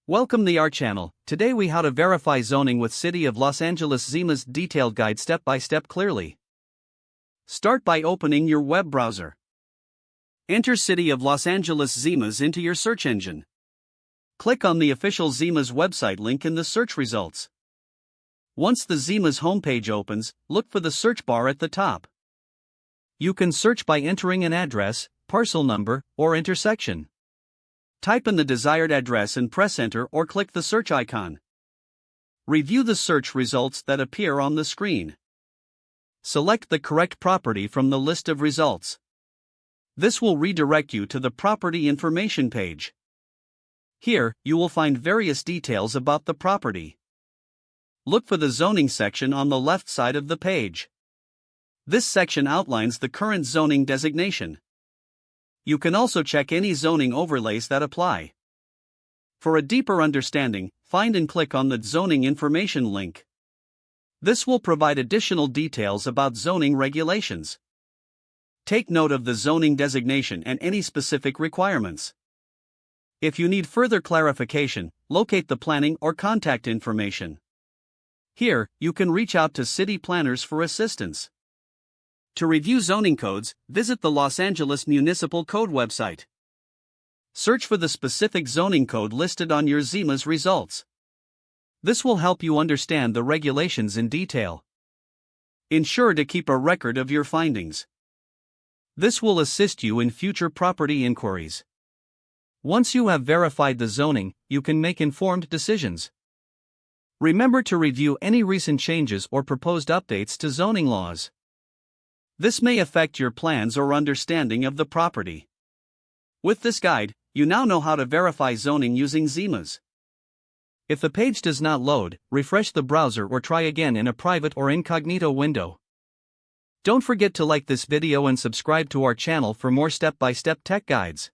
Welcome to our channel. Today we how to verify zoning with City of Los Angeles ZIMAS detailed guide step by step clearly. Start by opening your web browser. Enter City of Los Angeles ZIMAS into your search engine. Click on the official ZIMAS website link in the search results. Once the ZIMAS homepage opens, look for the search bar at the top. You can search by entering an address, parcel number, or intersection. Type in the desired address and press enter or click the search icon. Review the search results that appear on the screen. Select the correct property from the list of results. This will redirect you to the property information page. Here, you will find various details about the property. Look for the zoning section on the left side of the page. This section outlines the current zoning designation. You can also check any zoning overlays that apply. For a deeper understanding, find and click on the Zoning Information link. This will provide additional details about zoning regulations. Take note of the zoning designation and any specific requirements. If you need further clarification, locate the planning or contact information. Here, you can reach out to city planners for assistance. To review zoning codes, visit the Los Angeles Municipal Code website. Search for the specific zoning code listed on your ZIMAS results. This will help you understand the regulations in detail. Ensure to keep a record of your findings. This will assist you in future property inquiries. Once you have verified the zoning, you can make informed decisions. Remember to review any recent changes or proposed updates to zoning laws. This may affect your plans or understanding of the property. With this guide, you now know how to verify zoning using ZIMAS. If the page does not load, refresh the browser or try again in a private or incognito window. Don't forget to like this video and subscribe to our channel for more step-by-step tech guides.